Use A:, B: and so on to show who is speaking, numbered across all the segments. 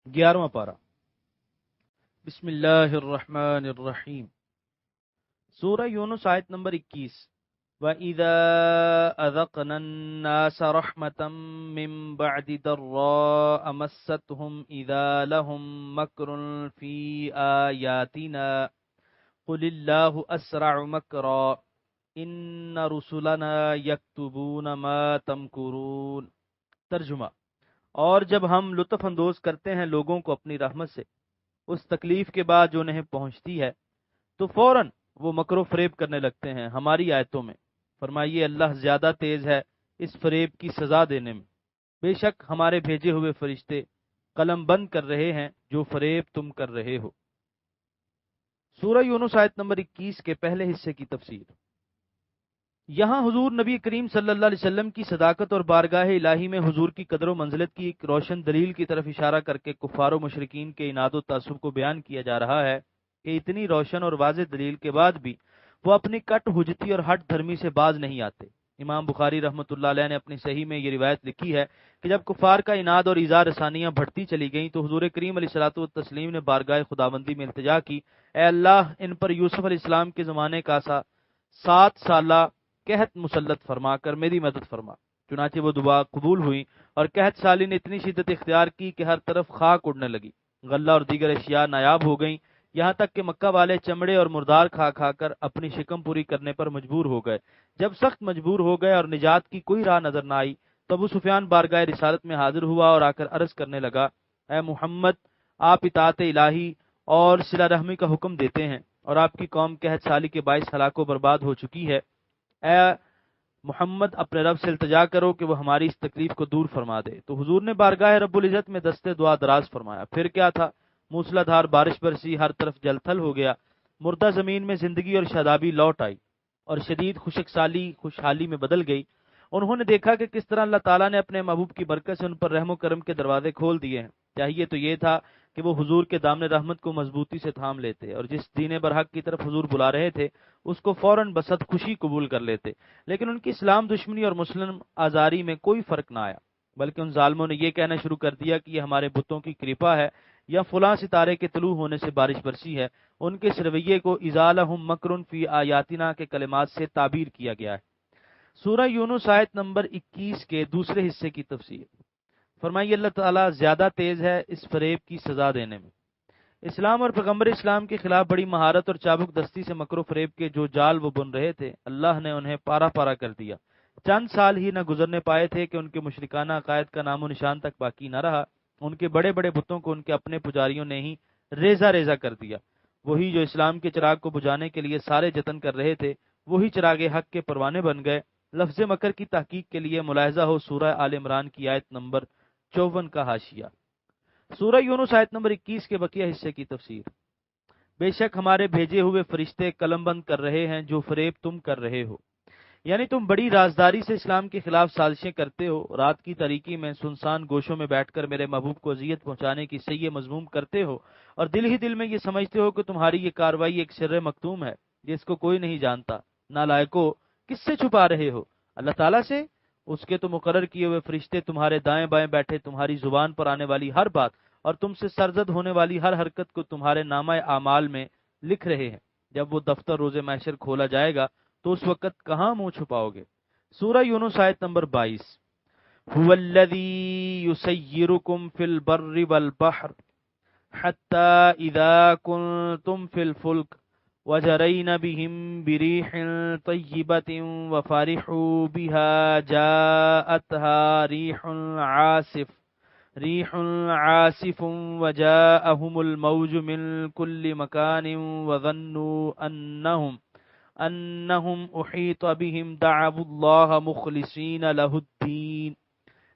A: 11واں پارہ۔ بسم اللہ الرحمن الرحیم۔ سورہ یونس آیت نمبر 21۔ وَإِذَا أَذَقْنَا النَّاسَ رَحْمَةً مِّن بَعْدِ ضَرَّاءَ مَسَّتْهُمْ إِذَا لَهُم مَّكْرٌ فِي آيَاتِنَا قُلِ اللَّهُ أَسْرَعُ مَكْرًا إِنَّ رُسُلَنَا يَكْتُبُونَ مَا تَمْكُرُونَ۔ ترجمہ: اور جب ہم لطف اندوز کرتے ہیں لوگوں کو اپنی رحمت سے اس تکلیف کے بعد جو انہیں پہنچتی ہے، تو فوراً وہ مکر و فریب کرنے لگتے ہیں ہماری آیتوں میں۔ فرمائیے اللہ زیادہ تیز ہے اس فریب کی سزا دینے میں۔ بے شک ہمارے بھیجے ہوئے فرشتے قلم بند کر رہے ہیں جو فریب تم کر رہے ہو۔ سورہ یونس آیت نمبر 21 کے پہلے حصے کی تفسیر۔ یہاں حضور نبی کریم صلی اللہ علیہ وسلم کی صداقت اور بارگاہ الہی میں حضور کی قدر و منزلت کی ایک روشن دلیل کی طرف اشارہ کر کے کفار و مشرکین کے اناد و تعصب کو بیان کیا جا رہا ہے کہ اتنی روشن اور واضح دلیل کے بعد بھی وہ اپنی کٹ حجتی اور ہٹ دھرمی سے باز نہیں آتے۔ امام بخاری رحمۃ اللہ علیہ نے اپنی صحیح میں یہ روایت لکھی ہے کہ جب کفار کا اناد اور ایذا رسانیاں بڑھتی چلی گئیں تو حضور کریم علیہ الصلوۃ والتسلیم نے بارگاہ خداوندی میں التجا کی، اے اللہ ان پر یوسف علیہ السلام کے زمانے کا 7 سالہ قحط مسلط فرما کر میری مدد فرما۔ چنانچہ وہ دعا قبول ہوئی اور قحط سالی نے اتنی شدت اختیار کی کہ ہر طرف خاک اڑنے لگی، غلہ اور دیگر اشیاء نایاب ہو گئیں، یہاں تک کہ مکہ والے چمڑے اور مردار کھا کھا کر اپنی شکم پوری کرنے پر مجبور ہو گئے۔ جب سخت مجبور ہو گئے اور نجات کی کوئی راہ نظر نہ آئی تو ابو سفیان بارگاہ رسالت میں حاضر ہوا اور آ کر عرض کرنے لگا، اے محمد، آپ اطاعت الہی اور صلہ رحمی کا حکم دیتے ہیں اور آپ کی قوم قحط سالی کے باعث ہلاک و برباد ہو چکی ہے۔ اے محمد، اپنے رب سے التجا کرو کہ وہ ہماری اس تکلیف کو دور فرما دے۔ تو حضور نے بارگاہ رب العزت میں دستے دعا دراز فرمایا۔ پھر کیا تھا، موسلا دھار بارش برسی، ہر طرف جل تھل ہو گیا، مردہ زمین میں زندگی اور شادابی لوٹ آئی اور شدید خشک سالی خوشحالی میں بدل گئی۔ انہوں نے دیکھا کہ کس طرح اللہ تعالیٰ نے اپنے محبوب کی برکت سے ان پر رحم و کرم کے دروازے کھول دیے ہیں۔ چاہیے تو یہ تھا کہ وہ حضور کے دامن رحمت کو مضبوطی سے تھام لیتے اور جس دین برحق کی طرف حضور بلا رہے تھے اس کو فوراً بصد خوشی قبول کر لیتے، لیکن ان کی اسلام دشمنی اور مسلم آزاری میں کوئی فرق نہ آیا، بلکہ ان ظالموں نے یہ کہنا شروع کر دیا کہ یہ ہمارے بتوں کی کرپا ہے یا فلاں ستارے کے طلوع ہونے سے بارش برسی ہے۔ ان کے اس رویے کو اذا لہم مکر فی آیاتنا کے کلمات سے تعبیر کیا گیا ہے۔ سورہ یونس آیت نمبر 21 کے دوسرے حصے کی تفسیر۔ فرمائیے اللہ تعالیٰ زیادہ تیز ہے اس فریب کی سزا دینے میں۔ اسلام اور پیغمبر اسلام کے خلاف بڑی مہارت اور چابک دستی سے مکر و فریب کے جو جال وہ بن رہے تھے، اللہ نے انہیں پارا پارا کر دیا۔ چند سال ہی نہ گزرنے پائے تھے کہ ان کے مشرکانہ عقائد کا نام و نشان تک باقی نہ رہا۔ ان کے بڑے بڑے بتوں کو ان کے اپنے پجاریوں نے ہی ریزہ ریزہ کر دیا۔ وہی جو اسلام کے چراغ کو بجھانے کے لیے سارے جتن کر رہے تھے، وہی چراغ حق کے پروانے بن گئے۔ لفظ مکر کی تحقیق کے لیے ملاحظہ ہو سورہ آل عمران کی آیت نمبر 54 کا حاشیہ۔ سورہ یونس آیت نمبر 21 کے بقیہ حصے کی تفسیر۔ بے شک ہمارے بھیجے ہوئے فرشتے قلم بند کر رہے ہیں جو فریب تم کر رہے ہو، یعنی تم بڑی رازداری سے اسلام کے خلاف سازشیں کرتے ہو، رات کی تاریکی میں سنسان گوشوں میں بیٹھ کر میرے محبوب کو اذیت پہنچانے کی سعی مذموم کرتے ہو، اور دل ہی دل میں یہ سمجھتے ہو کہ تمہاری یہ کارروائی ایک سر مکتوم ہے جس کو کوئی نہیں جانتا۔ نالائکو، کس سے چھپا رہے ہو؟ اللہ تعالیٰ سے؟ اس کے تو مقرر کیے ہوئے فرشتے تمہارے دائیں بائیں بیٹھے تمہاری زبان پر آنے والی ہر بات اور تم سے سرزد ہونے والی ہر حرکت کو تمہارے نامہ اعمال میں لکھ رہے ہیں۔ جب وہ دفتر روز محشر کھولا جائے گا تو اس وقت کہاں منہ چھپاؤ گے؟ سورہ یونس آیت نمبر 22۔ هو الذی یسیرکم فی البر والبحر حتی اذا کنتم فی الفلک وجرین بهم بریح طیبت وفارحوا بها جاءتها ريح عاصف وجاءهم الموج من كل مكان وظنوا أنهم أحيط بهم دعوا الله مخلصين له الدين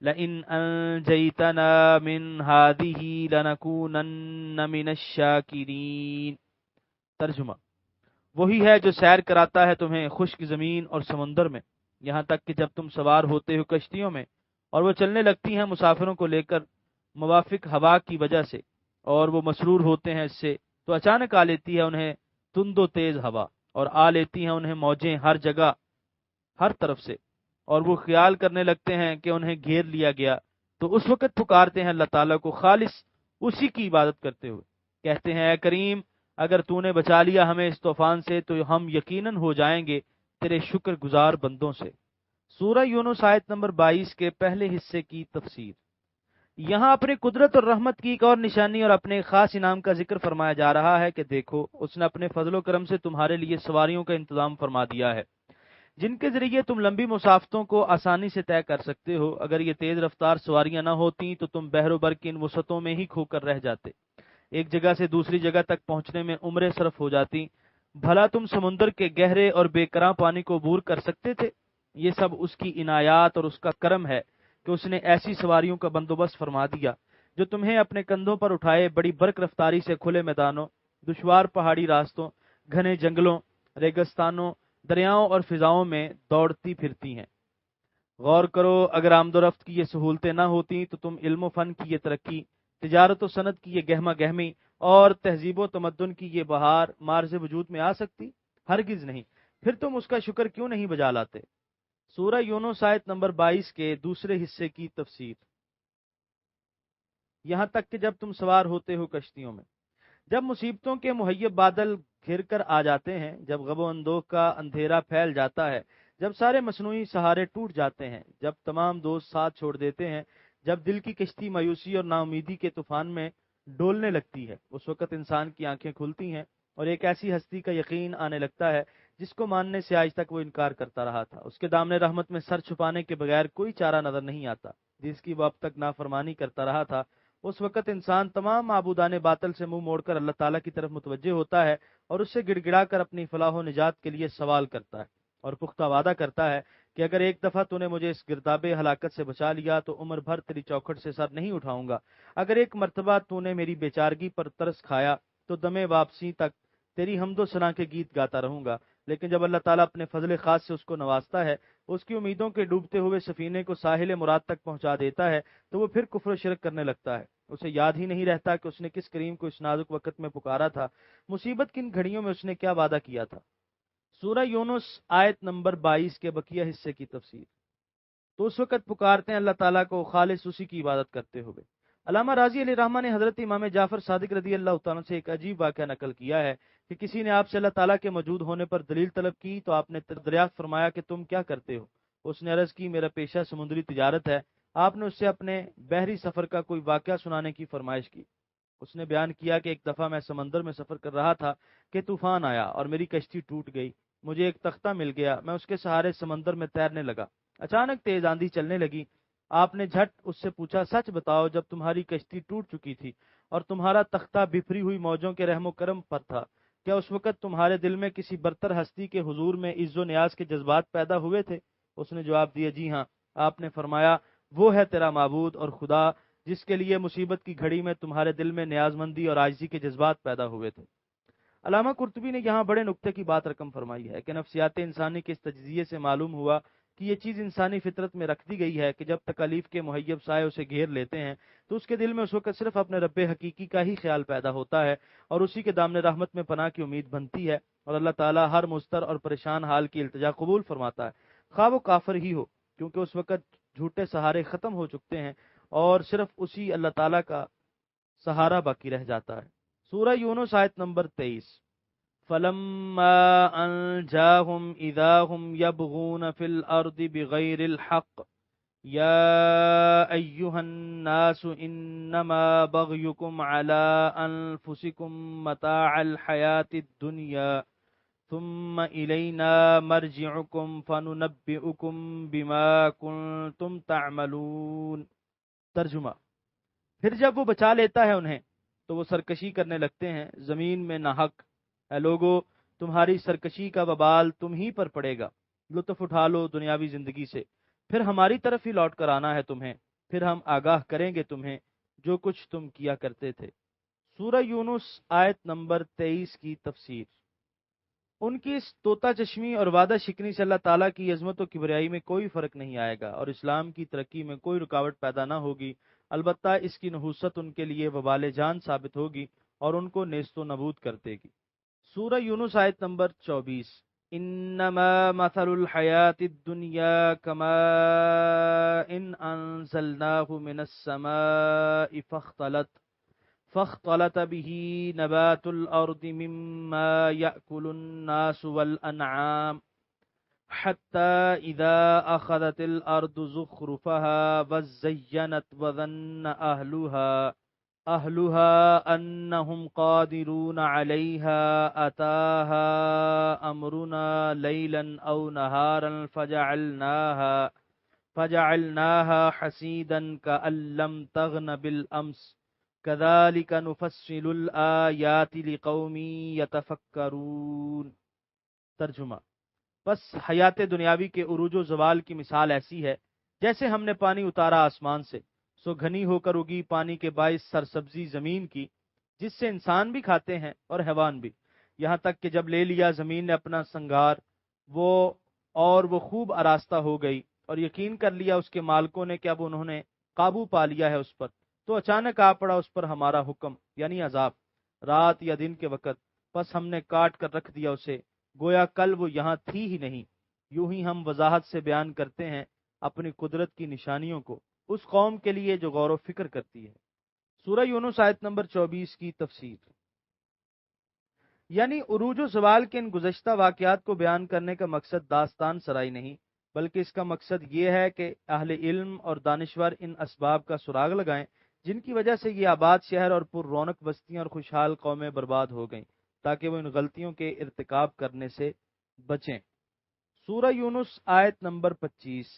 A: لئن أنجيتنا من هذه لنكونن من الشاكرين۔ ترجمہ: وہی ہے جو سیر کراتا ہے تمہیں خشک زمین اور سمندر میں، یہاں تک کہ جب تم سوار ہوتے ہو کشتیوں میں اور وہ چلنے لگتی ہیں مسافروں کو لے کر موافق ہوا کی وجہ سے، اور وہ مسرور ہوتے ہیں اس سے، تو اچانک آ لیتی ہے انہیں تند و تیز ہوا اور آ لیتی ہیں انہیں موجیں ہر جگہ ہر طرف سے، اور وہ خیال کرنے لگتے ہیں کہ انہیں گھیر لیا گیا، تو اس وقت پکارتے ہیں اللہ تعالیٰ کو خالص اسی کی عبادت کرتے ہوئے کہتے ہیں اے کریم اگر تو نے بچا لیا ہمیں اس طوفان سے تو ہم یقیناً ہو جائیں گے تیرے شکر گزار بندوں سے۔ سورہ یونس آیت نمبر 22 کے پہلے حصے کی تفسیر۔ یہاں اپنی قدرت اور رحمت کی ایک اور نشانی اور اپنے خاص انعام کا ذکر فرمایا جا رہا ہے کہ دیکھو اس نے اپنے فضل و کرم سے تمہارے لیے سواریوں کا انتظام فرما دیا ہے جن کے ذریعے تم لمبی مسافتوں کو آسانی سے طے کر سکتے ہو۔ اگر یہ تیز رفتار سواریاں نہ ہوتیں تو تم بحر و بر کی ان وسعتوں میں ہی کھو کر رہ جاتے، ایک جگہ سے دوسری جگہ تک پہنچنے میں عمریں صرف ہو جاتی۔ بھلا تم سمندر کے گہرے اور بے کراں پانی کو عبور کر سکتے تھے؟ یہ سب اس کی عنایات اور اس کا کرم ہے کہ اس نے ایسی سواریوں کا بندوبست فرما دیا جو تمہیں اپنے کندھوں پر اٹھائے بڑی برق رفتاری سے کھلے میدانوں، دشوار پہاڑی راستوں، گھنے جنگلوں، ریگستانوں، دریاؤں اور فضاؤں میں دوڑتی پھرتی ہیں۔ غور کرو اگر آمد و رفت کی یہ سہولتیں نہ ہوتیں تو تم علم و فن کی یہ ترقی، تجارت و صنعت کی یہ گہما گہمی اور تہذیب و تمدن کی یہ بہار مارز وجود میں آ سکتی؟ ہرگز نہیں۔ پھر تم اس کا شکر کیوں نہیں بجا لاتے؟ سورہ یونس آیت نمبر 22 کے دوسرے حصے کی تفسیر۔ یہاں تک کہ جب تم سوار ہوتے ہو کشتیوں میں، جب مصیبتوں کے مہیب بادل گھر کر آ جاتے ہیں، جب غم و اندوہ کا اندھیرا پھیل جاتا ہے، جب سارے مصنوعی سہارے ٹوٹ جاتے ہیں، جب تمام دوست ساتھ چھوڑ دیتے ہیں، جب دل کی کشتی مایوسی اور ناامیدی کے طوفان میں ڈولنے لگتی ہے، اس وقت انسان کی آنکھیں کھلتی ہیں اور ایک ایسی ہستی کا یقین آنے لگتا ہے جس کو ماننے سے آج تک وہ انکار کرتا رہا تھا۔ اس کے دامن رحمت میں سر چھپانے کے بغیر کوئی چارہ نظر نہیں آتا، جس کی وہ اب تک نافرمانی کرتا رہا تھا۔ اس وقت انسان تمام معبودان باطل سے منہ موڑ کر اللہ تعالیٰ کی طرف متوجہ ہوتا ہے اور اس سے گڑ گڑا کر اپنی فلاح و نجات کے لیے سوال کرتا ہے اور پختہ وعدہ کرتا ہے کہ اگر ایک دفعہ تو نے مجھے اس گرداب ہلاکت سے بچا لیا تو عمر بھر تیری چوکھٹ سے سر نہیں اٹھاؤں گا، اگر ایک مرتبہ تو نے میری بیچارگی پر ترس کھایا تو دم واپسی تک تیری حمد و ثنا کے گیت گاتا رہوں گا۔ لیکن جب اللہ تعالیٰ اپنے فضل خاص سے اس کو نوازتا ہے، اس کی امیدوں کے ڈوبتے ہوئے سفینے کو ساحل مراد تک پہنچا دیتا ہے تو وہ پھر کفر و شرک کرنے لگتا ہے۔ اسے یاد ہی نہیں رہتا کہ اس نے کس کریم کو اس نازک وقت میں پکارا تھا، مصیبت کن گھڑیوں میں اس نے کیا وعدہ کیا تھا۔ سورہ یونس آیت نمبر 22 کے بقیہ حصے کی تفسیر۔ تو اس وقت پکارتے ہیں اللہ تعالیٰ کو خالص اسی کی عبادت کرتے ہوئے۔ علامہ راضی علیہ رحمہ نے حضرت امام جعفر صادق رضی اللہ تعالیٰ سے ایک عجیب واقعہ نقل کیا ہے کہ کسی نے آپ سے اللہ تعالیٰ کے موجود ہونے پر دلیل طلب کی تو آپ نے دریافت فرمایا کہ تم کیا کرتے ہو؟ اس نے عرض کی میرا پیشہ سمندری تجارت ہے۔ آپ نے اس سے اپنے بحری سفر کا کوئی واقعہ سنانے کی فرمائش کی۔ اس نے بیان کیا کہ ایک دفعہ میں سمندر میں سفر کر رہا تھا کہ طوفان آیا اور میری کشتی ٹوٹ گئی۔ مجھے ایک تختہ مل گیا، میں اس کے سہارے سمندر میں تیرنے لگا۔ اچانک تیز آندھی چلنے لگی۔ آپ نے جھٹ اس سے پوچھا سچ بتاؤ جب تمہاری کشتی ٹوٹ چکی تھی اور تمہارا تختہ بفری ہوئی موجوں کے رحم و کرم پر تھا، کیا اس وقت تمہارے دل میں کسی برتر ہستی کے حضور میں عز و نیاز کے جذبات پیدا ہوئے تھے؟ اس نے جواب دیا جی ہاں۔ آپ نے فرمایا وہ ہے تیرا معبود اور خدا جس کے لیے مصیبت کی گھڑی میں تمہارے دل میں نیاز مندی اور عاجزی کے جذبات پیدا ہوئے تھے۔ علامہ قرطبی نے یہاں بڑے نکتے کی بات رقم فرمائی ہے کہ نفسیات انسانی کے اس تجزیے سے معلوم ہوا کہ یہ چیز انسانی فطرت میں رکھ دی گئی ہے کہ جب تکالیف کے مہیب سائے اسے گھیر لیتے ہیں تو اس کے دل میں اس وقت صرف اپنے رب حقیقی کا ہی خیال پیدا ہوتا ہے اور اسی کے دامن رحمت میں پناہ کی امید بنتی ہے، اور اللہ تعالیٰ ہر مضطر اور پریشان حال کی التجا قبول فرماتا ہے، خواہ وہ کافر ہی ہو، کیونکہ اس وقت جھوٹے سہارے ختم ہو چکتے ہیں اور صرف اسی اللہ تعالیٰ کا سہارا باقی رہ جاتا ہے۔ سورہ یونس آیت نمبر 23۔ فَلَمَّا أَنْجَاهُمْ إِذَا هُمْ يَبْغُونَ فِي الْأَرْضِ بِغَيْرِ الْحَقِّ يَا أَيُّهَا النَّاسُ إِنَّمَا بَغْيُكُمْ عَلَىٰ أَنفُسِكُمْ مَتَاعَ الْحَيَاةِ الدُّنْيَا ثُمَّ إِلَيْنَا مَرْجِعُكُمْ فَنُنَبِّئُكُمْ بِمَا كُنْتُمْ تَعْمَلُونَ۔ ترجمہ: پھر جب وہ بچا لیتا ہے انہیں تو وہ سرکشی کرنے لگتے ہیں زمین میں ناحق۔ اے لوگو، تمہاری سرکشی کا وبال تم ہی پر پڑے گا، لطف اٹھا لو دنیاوی زندگی سے، پھر ہماری طرف ہی لوٹ کر آنا ہے تمہیں، پھر ہم آگاہ کریں گے تمہیں جو کچھ تم کیا کرتے تھے۔ سورہ یونس آیت نمبر 23 کی تفسیر۔ ان کی اس طوطا چشمی اور وعدہ شکنی سے اللہ تعالیٰ کی عظمت و کبریائی میں کوئی فرق نہیں آئے گا اور اسلام کی ترقی میں کوئی رکاوٹ پیدا نہ ہوگی، البتہ اس کی نحوست ان کے لیے وبال جان ثابت ہوگی اور ان کو نیست و نابود کر دے گی۔ سورہ یونس آیت نمبر 24۔ انما مثل الحیات الدنیا کماء انزلناہ من السماء فاختلط فاختلط به نبات الأرض مما يأكل الناس والأنعام حتى إذا أخذت الأرض زخرفها وزينت وظن أهلها أنهم قادرون عليها أتاها أمرنا ليلا أو نهارا فجعلناها حسيدا كأن لم تغن بالأمس كذلك نفصل الآيات لقوم يتفكرون۔ ترجمہ: بس حیات دنیاوی کے عروج و زوال کی مثال ایسی ہے جیسے ہم نے پانی اتارا آسمان سے، سو گھنی ہو کر اگی پانی کے باعث سرسبزی زمین کی، جس سے انسان بھی کھاتے ہیں اور حیوان بھی، یہاں تک کہ جب لے لیا زمین نے اپنا سنگار وہ خوب آراستہ ہو گئی، اور یقین کر لیا اس کے مالکوں نے کہ اب انہوں نے قابو پا لیا ہے اس پر، تو اچانک آ پڑا اس پر ہمارا حکم یعنی عذاب، رات یا دن کے وقت، پس ہم نے کاٹ کر رکھ دیا اسے، گویا کل وہ یہاں تھی ہی نہیں۔ یوں ہی ہم وضاحت سے بیان کرتے ہیں اپنی قدرت کی نشانیوں کو اس قوم کے لیے جو غور و فکر کرتی ہے۔ سورہ یونس آیت نمبر 24 کی تفسیر، یعنی عروج و زوال کے ان گزشتہ واقعات کو بیان کرنے کا مقصد داستان سرائی نہیں، بلکہ اس کا مقصد یہ ہے کہ اہل علم اور دانشور ان اسباب کا سراغ لگائیں جن کی وجہ سے یہ آباد شہر اور پر رونق بستیاں اور خوشحال قومیں برباد ہو گئیں، تاکہ وہ ان غلطیوں کے ارتکاب کرنے سے بچیں۔ سورہ یونس آیت نمبر 25،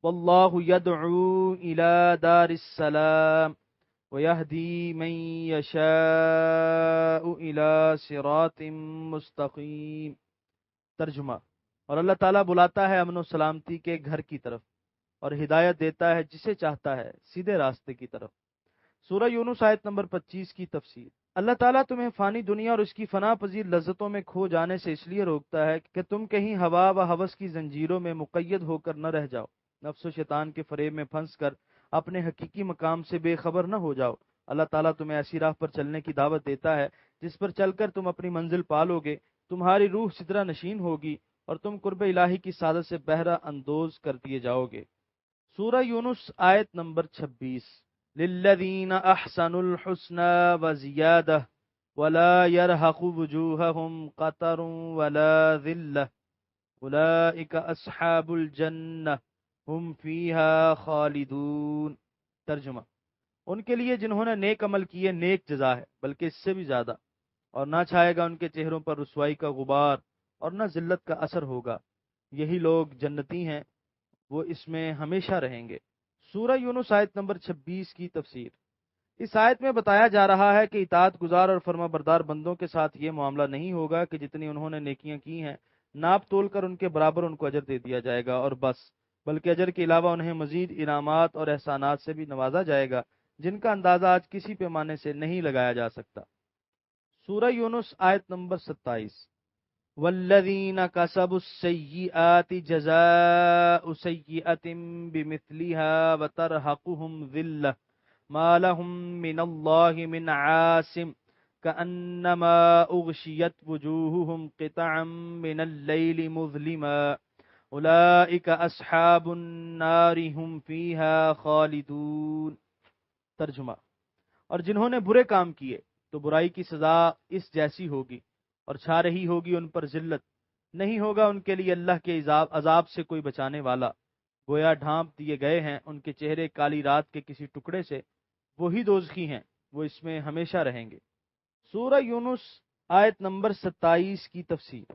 A: واللہ یدعو الی دار السلام ویہدی من یشاء الی صراط مستقیم۔ ترجمہ: اور اللہ تعالیٰ بلاتا ہے امن و سلامتی کے گھر کی طرف اور ہدایت دیتا ہے جسے چاہتا ہے سیدھے راستے کی طرف۔ سورہ یونس آیت نمبر 25 کی تفسیر، اللہ تعالیٰ تمہیں فانی دنیا اور اس کی فنا پذیر لذتوں میں کھو جانے سے اس لیے روکتا ہے کہ تم کہیں ہوا و ہوس کی زنجیروں میں مقید ہو کر نہ رہ جاؤ، نفس و شیطان کے فریب میں پھنس کر اپنے حقیقی مقام سے بے خبر نہ ہو جاؤ۔ اللہ تعالیٰ تمہیں ایسی راہ پر چلنے کی دعوت دیتا ہے جس پر چل کر تم اپنی منزل پالو گے، تمہاری روح سدرہ نشین ہوگی اور تم قرب الہی کی سعادت سے بہرہ اندوز کر دیے جاؤ گے۔ سورہ یونس آیت نمبر 26، للذین احسنوا الحسنى وزیادہ ولا يرهق وجوههم قتر ولا ذلة اولئک اصحاب الجنہ ہم فیہا خالدون۔ ترجمہ: ان کے لیے جنہوں نے نیک عمل کیے نیک جزا ہے، بلکہ اس سے بھی زیادہ، اور نہ چھائے گا ان کے چہروں پر رسوائی کا غبار اور نہ ذلت کا اثر ہوگا، یہی لوگ جنتی ہیں، وہ اس میں ہمیشہ رہیں گے۔ سورہ یونس آیت نمبر 26 کی تفسیر، اس آیت میں بتایا جا رہا ہے کہ اطاعت گزار اور فرما بردار بندوں کے ساتھ یہ معاملہ نہیں ہوگا کہ جتنی انہوں نے نیکیاں کی ہیں ناپ تول کر ان کے برابر ان کو اجر دے دیا جائے گا اور بس، بلکہ اجر کے علاوہ انہیں مزید انعامات اور احسانات سے بھی نوازا جائے گا جن کا اندازہ آج کسی پیمانے سے نہیں لگایا جا سکتا۔ سورہ یونس آیت نمبر 27، والذین کسبوا السیئات جزاء سیئۃ بمثلها وترہقہم ذلہ ما لهم من اللہ من عاصم کأنما اغشیت وجوہہم قطعا من اللیل مظلما اولئک اصحاب النار ہم فیہا خالدون۔ ترجمہ: اور جنہوں نے برے کام کیے تو برائی کی سزا اس جیسی ہوگی اور چھا رہی ہوگی ان پر ذلت، نہیں ہوگا ان کے لیے اللہ کے عذاب سے کوئی بچانے والا، گویا ڈھانپ دیے گئے ہیں ان کے چہرے کالی رات کے کسی ٹکڑے سے، وہی دوزخی ہیں، وہ اس میں ہمیشہ رہیں گے۔ سورہ یونس آیت نمبر 27 کی تفسیر،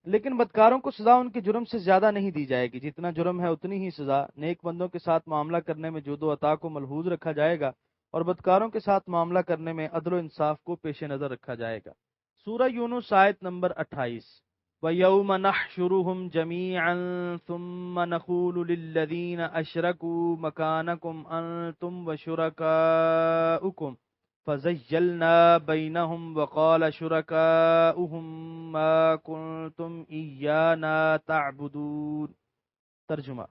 A: لیکن بدکاروں کو سزا ان کے جرم سے زیادہ نہیں دی جائے گی، جتنا جرم ہے اتنی ہی سزا۔ نیک بندوں کے ساتھ معاملہ کرنے میں جود و عطا کو ملحوظ رکھا جائے گا اور بدکاروں کے ساتھ معاملہ کرنے میں عدل و انصاف کو پیش نظر رکھا جائے گا۔ سورہ یونس آیت نمبر 28، وَيَوْمَ نَحْشُرُهُمْ جَمِيعًا ثُمَّ نَقُولُ لِلَّذِينَ أَشْرَكُوا مَكَانَكُمْ أَنْتُمْ وَشُرَكَاؤُكُمْ فَزَيَّلْنَا بَيْنَهُمْ وَقَالَ شُرَكَاؤُهُمْ مَا كُنْتُمْ إِيَّانَا تَعْبُدُونَ۔ ترجمہ: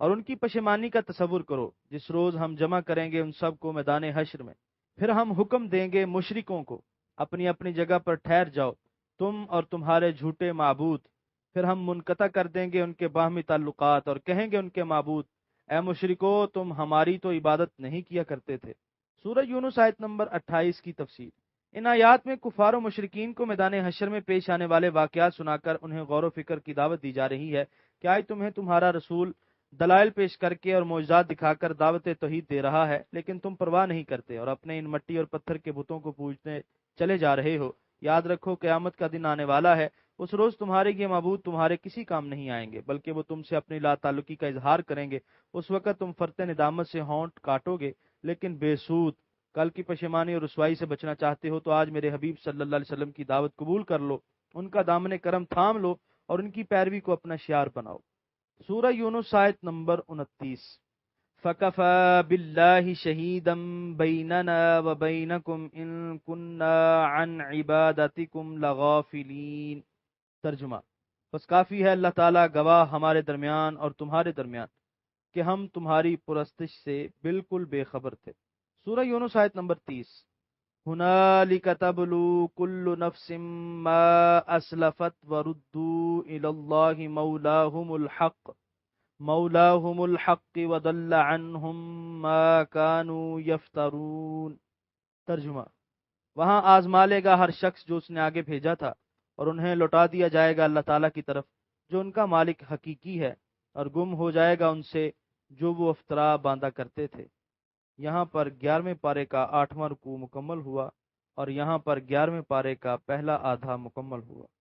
A: اور ان کی پشیمانی کا تصور کرو جس روز ہم جمع کریں گے ان سب کو میدان حشر میں، پھر ہم حکم دیں گے مشرکوں کو اپنی اپنی جگہ پر ٹھہر جاؤ تم اور تمہارے جھوٹے معبود، پھر ہم منقطع کر دیں گے ان کے باہمی تعلقات اور کہیں گے ان کے معبود، اے مشرکو تم ہماری تو عبادت نہیں کیا کرتے تھے، سورہ یونس آیت نمبر 28 کی تفسیر۔ ان آیات میں کفار و مشرکین کو میدان حشر میں پیش آنے والے واقعات سنا کر انہیں غور و فکر کی دعوت دی جا رہی ہے کہ آج تمہیں تمہارا رسول دلائل پیش کر کے اور معجزات دکھا کر دعوت توحید دے رہا ہے، لیکن تم پرواہ نہیں کرتے اور اپنے ان مٹی اور پتھر کے بتوں کو پوجنے چلے جا رہے ہو۔ یاد رکھو قیامت کا دن آنے والا ہے، اس روز تمہارے یہ معبود تمہارے کسی کام نہیں آئیں گے، بلکہ وہ تم سے اپنی لا تعلقی کا اظہار کریں گے۔ اس وقت تم فرتے ندامت سے ہونٹ کاٹو گے، لیکن بے سود۔ کل کی پشیمانی اور رسوائی سے بچنا چاہتے ہو تو آج میرے حبیب صلی اللہ علیہ وسلم کی دعوت قبول کر لو، ان کا دامن کرم تھام لو اور ان کی پیروی کو اپنا شعار بناؤ۔ سورہ یونس آیت نمبر 29۔ فَكَفَى بِاللَّهِ شَهِيدًا بَيْنَنَا وَبَيْنَكُمْ إِن كُنَّا عَنْ عِبَادَتِكُمْ لَغَافِلِينَ۔ ترجمہ: بس کافی ہے اللہ تعالیٰ گواہ ہمارے درمیان اور تمہارے درمیان کہ ہم تمہاری پرستش سے بالکل بے خبر تھے۔ سورہ یونس آیت نمبر 30۔ هُنَالِكَ تَبْلُو كُلُّ نَفْسٍ مَا أَسْلَفَتْ وَرُدُّوا إِلَى اللَّهِ مولاهم الحق وضل عنهم ما كانوا يفترون۔ ترجمہ: وہاں آزما لے گا ہر شخص جو اس نے آگے بھیجا تھا، اور انہیں لوٹا دیا جائے گا اللہ تعالیٰ کی طرف جو ان کا مالک حقیقی ہے، اور گم ہو جائے گا ان سے جو وہ افطرا باندھا کرتے تھے۔ یہاں پر 11ویں پارے کا 8واں رکوع مکمل ہوا، اور یہاں پر 11ویں پارے کا پہلا آدھا مکمل ہوا۔